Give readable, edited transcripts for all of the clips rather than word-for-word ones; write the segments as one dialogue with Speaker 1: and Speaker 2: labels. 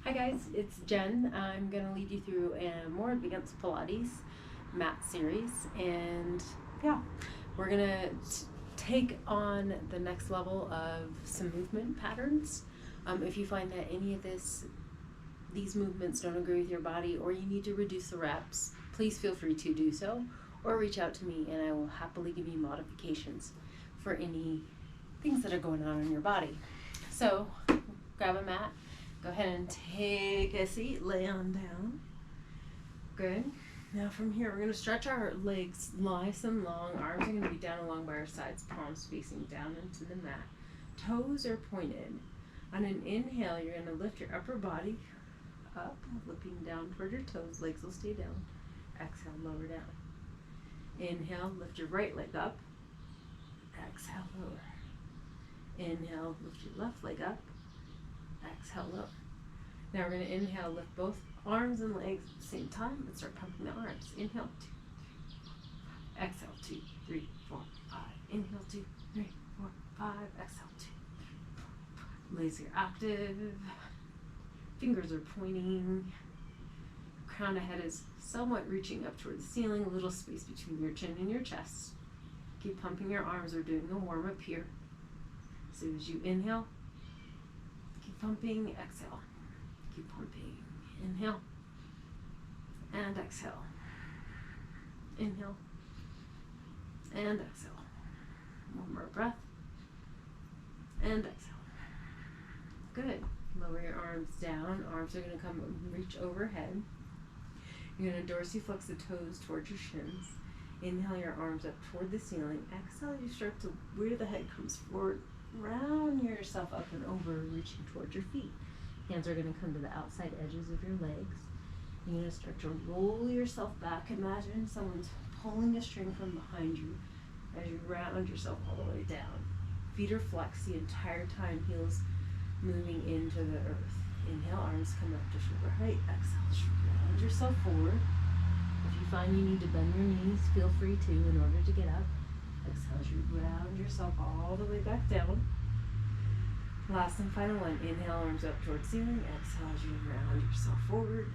Speaker 1: Hi guys, it's Jen. I'm going to lead you through a more advanced Pilates mat series, and yeah, we're going to take on the next level of some movement patterns. If you find that any of these movements don't agree with your body, or you need to reduce the reps, please feel free to do so, or reach out to me and I will happily give you modifications for any things that are going on in your body. So grab a mat. Go ahead and take a seat, lay on down. Good. Now from here, we're going to stretch our legs nice and long. Arms are going to be down along by our sides, palms facing down into the mat. Toes are pointed. On an inhale, you're going to lift your upper body up, looking down toward your toes. Legs will stay down. Exhale, lower down. Inhale, lift your right leg up. Exhale, lower. Inhale, lift your left leg up. Exhale, lower. Now we're going to inhale, lift both arms and legs at the same time and start pumping the arms. Inhale, 2, 3, 4. Exhale, 2, 3, 4, 5. Inhale, 2, 3, 4, 5. Exhale, 2, 3, 4, 5. Legs are active. Fingers are pointing. Crown of head is somewhat reaching up toward the ceiling. A little space between your chin and your chest. Keep pumping your arms. We're doing a warm up here. So as you inhale, keep pumping, exhale. Keep pumping. Inhale. And exhale. Inhale. And exhale. One more breath. And exhale. Good. Lower your arms down. Arms are going to come reach overhead. You're going to dorsiflex the toes towards your shins. Inhale your arms up toward the ceiling. Exhale, you start to where the head comes forward. Round yourself up and over, reaching towards your feet. Hands are going to come to the outside edges of your legs. You're going to start to roll yourself back. Imagine someone's pulling a string from behind you as you round yourself all the way down. Feet are flexed the entire time, heels moving into the earth. Inhale, arms come up to shoulder height. Exhale, round yourself forward. If you find you need to bend your knees, feel free to in order to get up. Exhale as you round yourself all the way back down. Last and final one. Inhale, arms up towards ceiling. Exhale as you round yourself forward.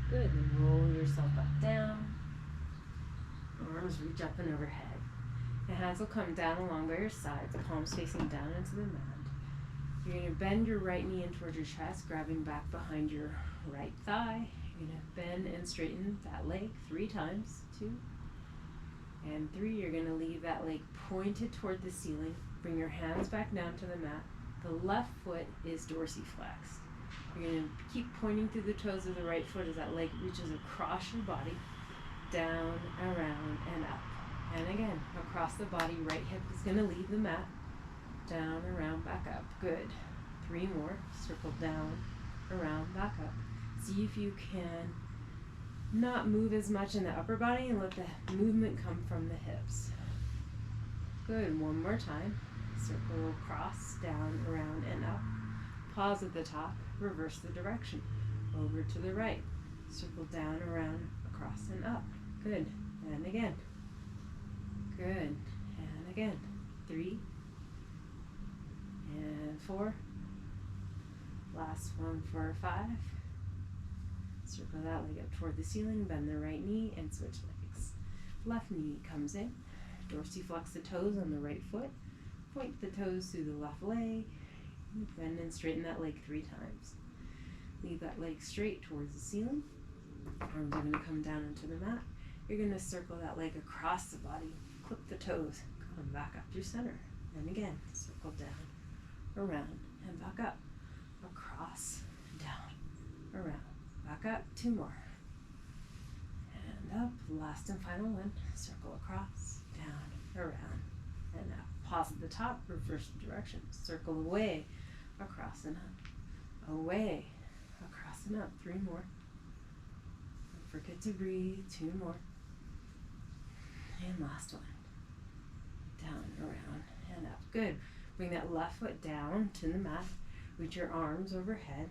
Speaker 1: Good. And roll yourself back down. Arms reach up and overhead. The hands will come down along by your sides, palms facing down into the mat. You're going to bend your right knee in towards your chest, grabbing back behind your right thigh. You're going to bend and straighten that leg 3 times. 2 and 3. You're going to leave that leg pointed toward the ceiling. Bring your hands back down to the mat. The left foot is dorsiflexed. You're going to keep pointing through the toes of the right foot as that leg reaches across your body, down, around, and up. And again, across the body, right hip is going to leave the mat, down, around, back up. Good. 3 more. Circle down, around, back up. See if you can not move as much in the upper body and let the movement come from the hips. Good. 1 more time. Circle across, down, around, and up. Pause at the top. Reverse the direction. Over to the right. Circle down, around, across, and up. Good. And again. Good. And again. 3 and 4. Last one for 5. Circle that leg up toward the ceiling, bend the right knee, and switch legs. Left knee comes in. Dorsiflex the toes on the right foot. Point the toes through the left leg. Bend and straighten that leg 3 times. Leave that leg straight towards the ceiling. Arms are going to come down into the mat. You're going to circle that leg across the body. Clip the toes. Come back up through center. And again, circle down, around, and back up. Across, down, around. Back up. 2 more. And up. Last and final one. Circle across, down, around, and up. Pause at the top. Reverse the direction. Circle away, across and up. Away, across and up. 3 more. Don't forget to breathe. 2 more. And last one. Down, around, and up. Good. Bring that left foot down to the mat. Reach your arms overhead.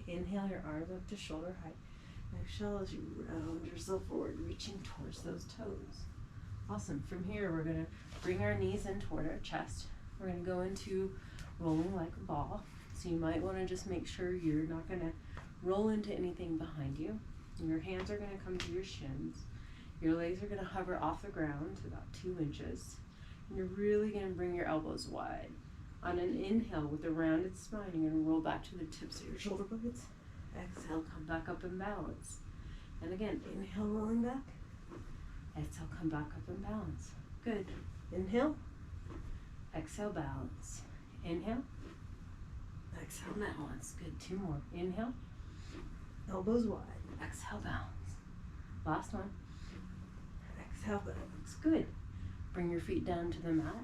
Speaker 1: Inhale your arms up to shoulder height. Exhale as you round yourself forward, reaching towards those toes. Awesome. From here, we're going to bring our knees in toward our chest. We're going to go into rolling like a ball. So you might want to just make sure you're not going to roll into anything behind you. Your hands are going to come to your shins. Your legs are going to hover off the ground to about 2 inches. And you're really going to bring your elbows wide. On an inhale with a rounded spine, you're going to roll back to the tips of your shoulder blades. Exhale, come back up and balance. And again, inhale, rolling back. Exhale, come back up and balance. Good. Inhale. Exhale, balance. Inhale. Exhale, balance. Good. 2 more. Inhale. Elbows wide. Exhale, balance. Last one. Exhale, balance. Good. Bring your feet down to the mat.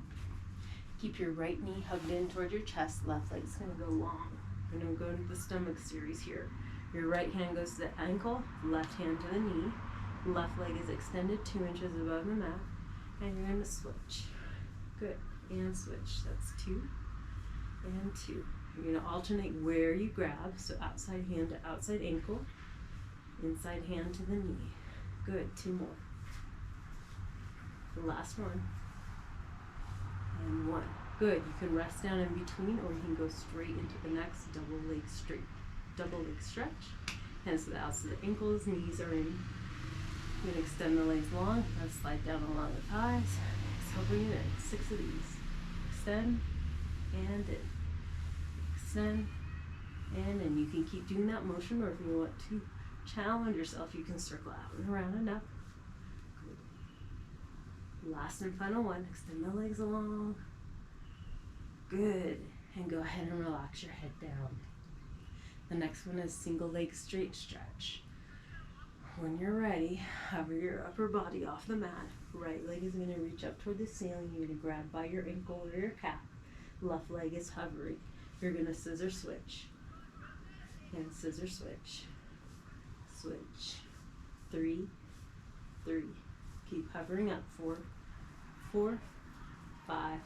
Speaker 1: Keep your right knee hugged in towards your chest. Left leg's going to go long. We're going to go into the stomach series here. Your right hand goes to the ankle, left hand to the knee. Left leg is extended 2 inches above the mat. And you're going to switch. Good. And switch. That's 2 and 2. You're going to alternate where you grab. So outside hand to outside ankle. Inside hand to the knee. Good. 2 more. The last one. And 1. Good. You can rest down in between, or you can go straight into the next double leg stretch. Hands to the outside of the ankles, knees are in. You can extend the legs long, and slide down along the thighs. Exhale, bring it in. 6 of these. Extend and in. Extend and in. You can keep doing that motion, or if you want to challenge yourself, you can circle out and around and up. Good. Last and final one. Extend the legs along. Good. And go ahead and relax your head down. The next one is single leg straight stretch. When you're ready, hover your upper body off the mat. Right leg is going to reach up toward the ceiling. You're going to grab by your ankle or your calf. Left leg is hovering. You're going to scissor switch. And scissor switch. Switch. 3, 3. Keep hovering up. 4, 4, 5,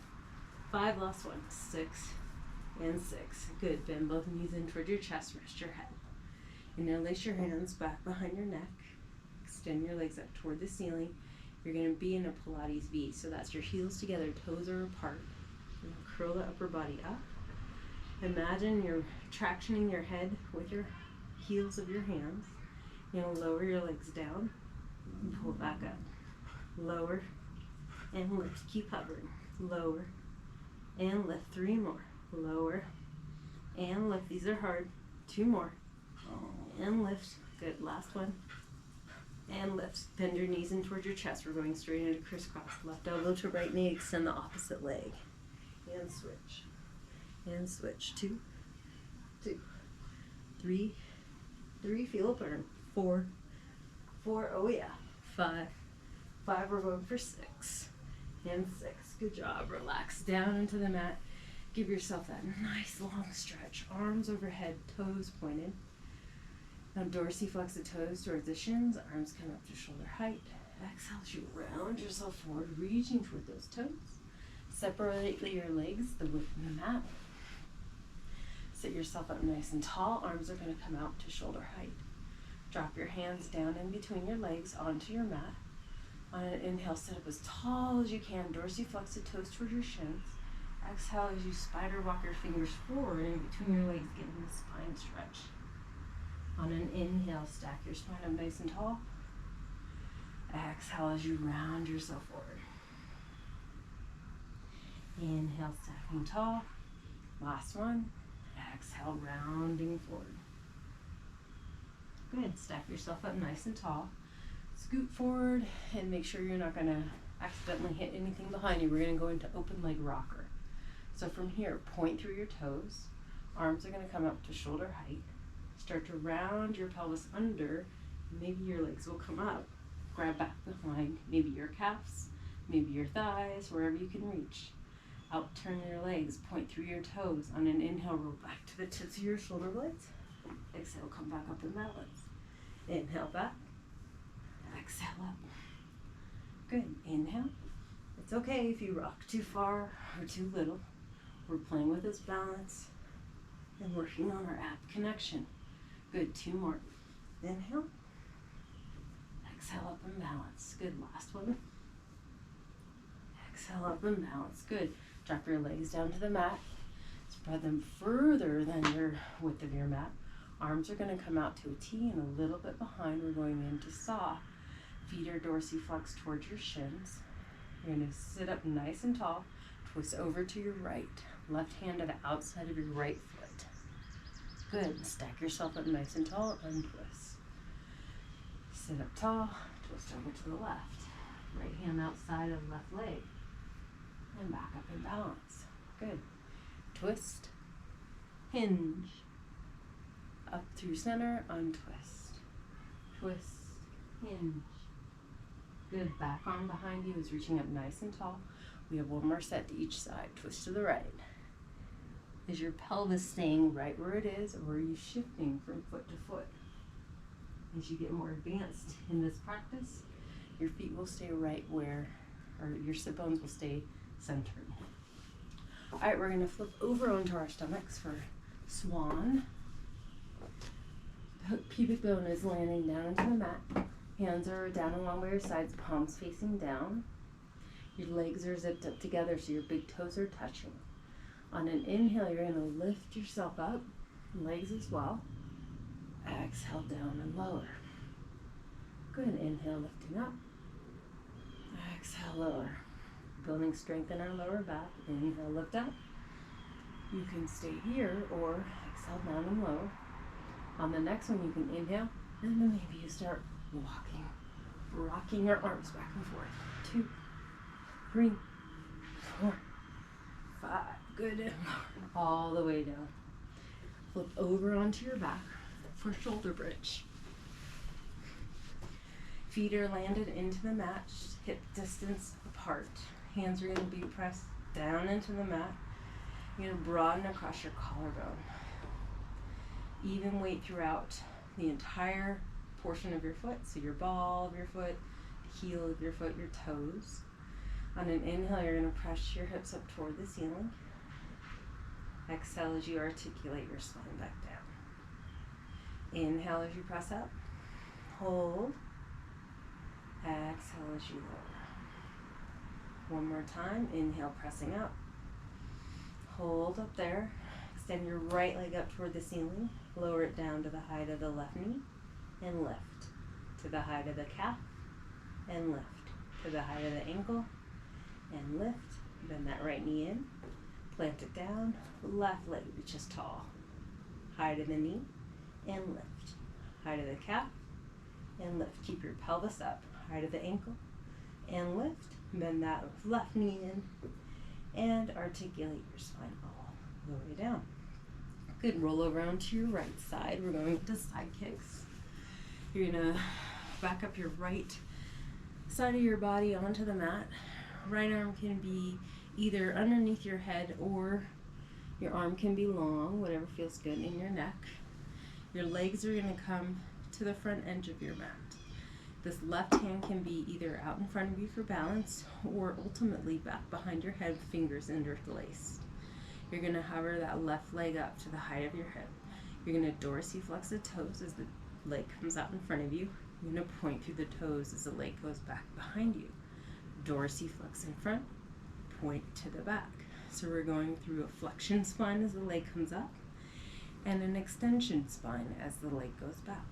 Speaker 1: 5. Last one. 6 and 6. Good. Bend both knees in toward your chest. Rest your head. Interlace your hands back behind your neck. Extend your legs up toward the ceiling. You're going to be in a Pilates V. So that's your heels together, toes are apart. You're going to curl the upper body up. Imagine you're tractioning your head with your heels of your hands. You're going to lower your legs down and pull it back up. Lower and lift. Keep hovering. Lower and lift. 3 more. Lower and lift. These are hard. 2 more. And lift. Good. Last one. And lift. Bend your knees in towards your chest. We're going straight into Criss Cross. Left elbow to right knee. Extend the opposite leg. And switch. And switch. 2, 2, 3, 3. Feel it burn. 4, 4. Oh yeah. 5, 5. We're going for 6. And 6. Good job. Relax down into the mat. Give yourself that nice long stretch. Arms overhead, toes pointed. Now dorsiflex the toes towards the shins. Arms come up to shoulder height. Exhale as you round yourself forward, reaching toward those toes. Separate your legs the width of the mat. Sit yourself up nice and tall. Arms are going to come out to shoulder height. Drop your hands down in between your legs onto your mat. On an inhale, sit up as tall as you can. Dorsiflex the toes toward your shins. Exhale as you spider walk your fingers forward in between your legs, getting the spine stretch. On an inhale, stack your spine up nice and tall. Exhale as you round yourself forward. Inhale, stacking tall. Last one. Exhale, rounding forward. Good. Stack yourself up nice and tall. Scoot forward and make sure you're not going to accidentally hit anything behind you. We're going to go into open leg rocker. So from here, point through your toes. Arms are going to come up to shoulder height. Start to round your pelvis under. Maybe your legs will come up. Grab back behind. Maybe your calves, maybe your thighs, wherever you can reach. Out turn your legs. Point through your toes. On an inhale, roll back to the tips of your shoulder blades. Exhale, come back up and balance. Inhale back. Exhale up. Good. Inhale. It's okay if you rock too far or too little. We're playing with this balance and working on our ab connection. Good. 2 more. Inhale. Exhale up and balance. Good. Last one. Exhale up and balance. Good. Drop your legs down to the mat. Spread them further than your width of your mat. Arms are going to come out to a T and a little bit behind. We're going into saw. Feet are dorsiflex towards your shins. You're going to sit up nice and tall. Twist over to your right. Left hand to the outside of your right foot. Good. Stack yourself up nice and tall. Untwist. Sit up tall. Twist over to the left. Right hand outside of left leg. And back up in balance. Good. Twist. Hinge. Up through center. Untwist. Twist. Hinge. Good. Back arm behind you is reaching up nice and tall. We have one more set to each side. Twist to the right. Is your pelvis staying right where it is, or are you shifting from foot to foot? As you get more advanced in this practice, your feet will stay right where, or your sit bones will stay centered. All right, we're going to flip over onto our stomachs for swan. The pubic bone is landing down into the mat. Hands are down along by your sides, palms facing down. Your legs are zipped up together so your big toes are touching. On an inhale, you're going to lift yourself up, legs as well. Exhale down and lower. Good. Inhale, lifting up. Exhale, lower. Building strength in our lower back. Inhale, lift up. You can stay here or exhale down and lower. On the next one, you can inhale, and then maybe you start walking, rocking your arms back and forth. 2, 3, 4, 5. Good. And all the way down. Flip over onto your back for shoulder bridge. Feet are landed into the mat, hip distance apart. Hands are going to be pressed down into the mat. You're going to broaden across your collarbone. Even weight throughout the entire portion of your foot, so your ball of your foot, the heel of your foot, your toes. On an inhale, you're going to press your hips up toward the ceiling. Exhale as you articulate your spine back down. Inhale as you press up. Hold. Exhale as you lower. One more time. Inhale, pressing up. Hold up there. Extend your right leg up toward the ceiling. Lower it down to the height of the left knee. And lift. To the height of the calf. And lift. To the height of the ankle. And lift. Bend that right knee in. Plant it down. Left leg reaches tall. Height of the knee. And lift. Height of the calf. And lift. Keep your pelvis up. Height of the ankle. And lift. Bend that left knee in. And articulate your spine all the way down. Good. Roll over onto your right side. We're going to side kicks. You're going to back up your right side of your body onto the mat. Right arm can be either underneath your head or your arm can be long, whatever feels good in your neck. Your legs are going to come to the front edge of your mat. This left hand can be either out in front of you for balance or ultimately back behind your head, fingers interlaced. You're going to hover that left leg up to the height of your hip. You're going to dorsiflex the toes as the leg comes out in front of you. You're going to point through the toes as the leg goes back behind you. Dorsiflex in front, point to the back. So we're going through a flexion spine as the leg comes up and an extension spine as the leg goes back.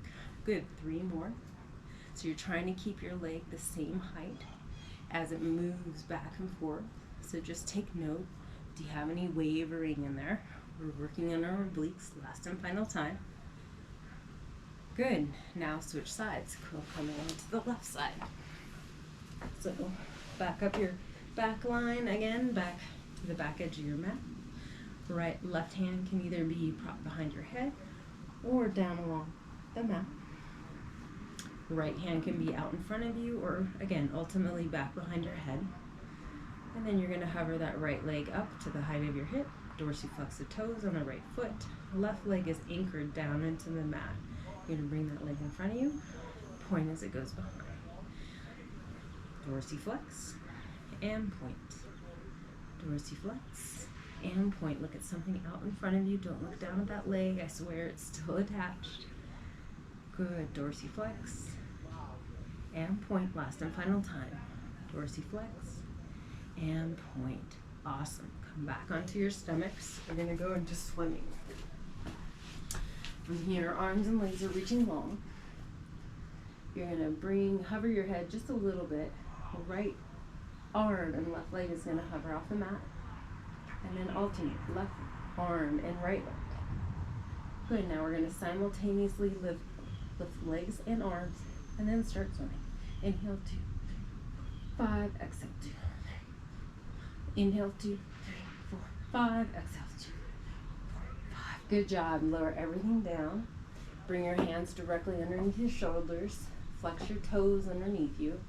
Speaker 1: Good. 3 more. So you're trying to keep your leg the same height as it moves back and forth. So just take note. Do you have any wavering in there? We're working on our obliques. Last and final time. Good. Now switch sides. We'll come in to the left side. So back up your back line again, back to the back edge of your mat. Left hand can either be propped behind your head or down along the mat. The right hand can be out in front of you or, again, ultimately back behind your head. And then you're going to hover that right leg up to the height of your hip, dorsiflex the toes on the right foot. Left leg is anchored down into the mat. You're going to bring that leg in front of you, point as it goes behind. Dorsiflex and point. Dorsiflex and point. Look at something out in front of you. Don't look down at that leg. I swear it's still attached. Good. Dorsiflex and point. Last and final time. Dorsiflex and point. Awesome. Come back onto your stomachs. We're gonna go into swimming. From here, arms and legs are reaching long. You're gonna hover your head just a little bit. Right arm and left leg is gonna hover off the mat. And then alternate, left arm and right leg. Good, now we're gonna simultaneously lift legs and arms and then start swimming. Inhale, 2, 3, 5, exhale, 2, 3. Inhale, 2, 3, 4, 5, exhale, 2, 4, 5. Good job, lower everything down. Bring your hands directly underneath your shoulders. Flex your toes underneath you.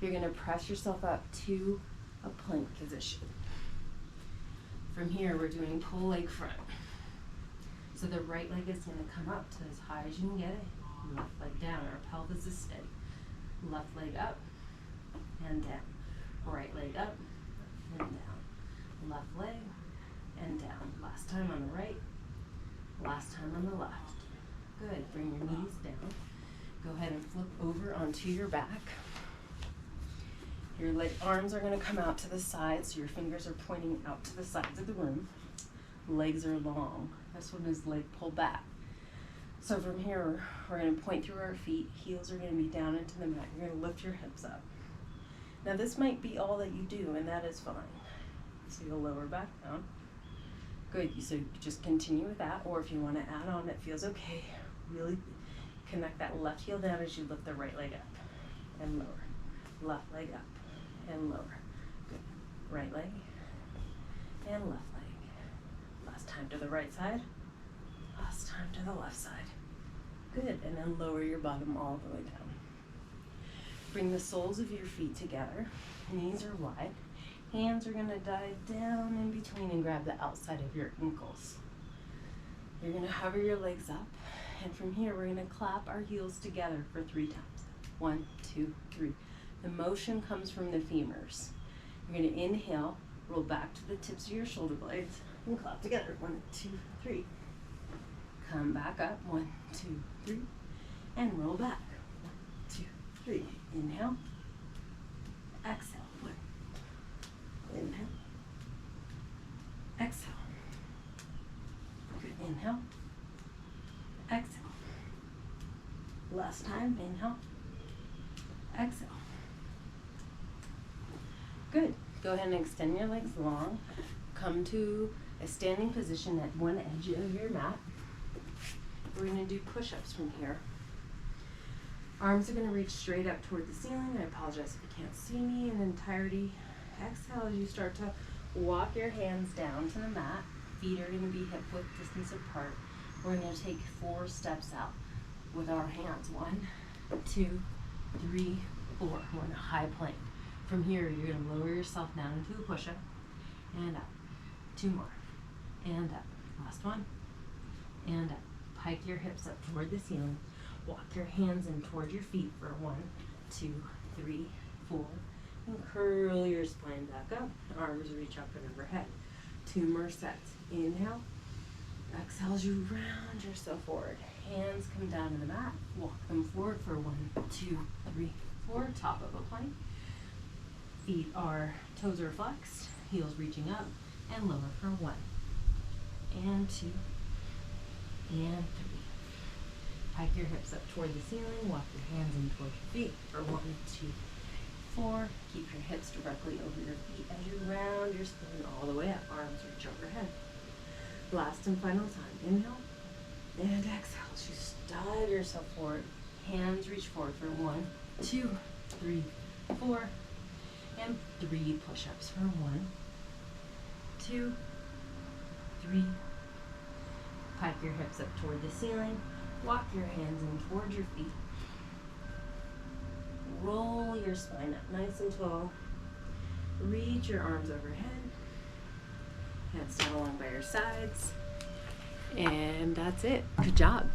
Speaker 1: You're gonna press yourself up to a plank position. From here, we're doing pull leg front. So the right leg is gonna come up to as high as you can get it. Left leg down, our pelvis is steady. Left leg up and down. Right leg up and down. Left leg and down. Last time on the right, last time on the left. Good, bring your knees down. Go ahead and flip over onto your back. Your arms are gonna come out to the sides, so your fingers are pointing out to the sides of the room. Legs are long. This one is leg pull back. So from here, we're gonna point through our feet. Heels are gonna be down into the mat. You're gonna lift your hips up. Now this might be all that you do, and that is fine. So you'll lower back down. Good, so just continue with that, or if you wanna add on, it feels okay. Really connect that left heel down as you lift the right leg up and lower. Left leg up and lower. Good. Right leg and left leg. Last time to the right side. Last time to the left side. Good, and then lower your bottom all the way down. Bring the soles of your feet together. Knees are wide. Hands are gonna dive down in between and grab the outside of your ankles. You're gonna hover your legs up, and from here we're gonna clap our heels together for 3 times. 1, 2, 3. The motion comes from the femurs. You're gonna inhale, roll back to the tips of your shoulder blades, and clap together. 1, 2, 3. Come back up. 1, 2, 3. And roll back. 1, 2, 3. Inhale. Exhale. 1. Inhale. Exhale. Good. Inhale. Exhale. Last time. Inhale. Exhale. Good. Go ahead and extend your legs long. Come to a standing position at one edge of your mat. We're going to do push-ups from here. Arms are going to reach straight up toward the ceiling. I apologize if you can't see me in entirety. Exhale as you start to walk your hands down to the mat. Feet are going to be hip-width distance apart. We're going to take 4 steps out with our hands. 1, 2, 3, 4. We're in a high plank. From here, you're going to lower yourself down into a push-up and up. 2 more. And up. Last one. And up. Pike your hips up toward the ceiling. Walk your hands in toward your feet for 1, 2, 3, 4. And curl your spine back up. Arms reach up and overhead. 2 more sets. Inhale. Exhale as you round yourself forward. Hands come down to the mat. Walk them forward for 1, 2, 3, 4. Top of a plank. Toes are flexed. Heels reaching up and lower for 1. And 2. And 3. Pike your hips up toward the ceiling. Walk your hands in toward your feet for 1, 2, 4. Keep your hips directly over your feet as you round your spine all the way up. Arms reach overhead. Last and final time. Inhale and exhale. As you dive yourself forward. Hands reach forward for 1, 2, 3, 4. And 3 push-ups for 1, 2, 3. Pike your hips up toward the ceiling. Walk your hands in toward your feet. Roll your spine up nice and tall. Reach your arms overhead. Hands down along by your sides. And that's it. Good job.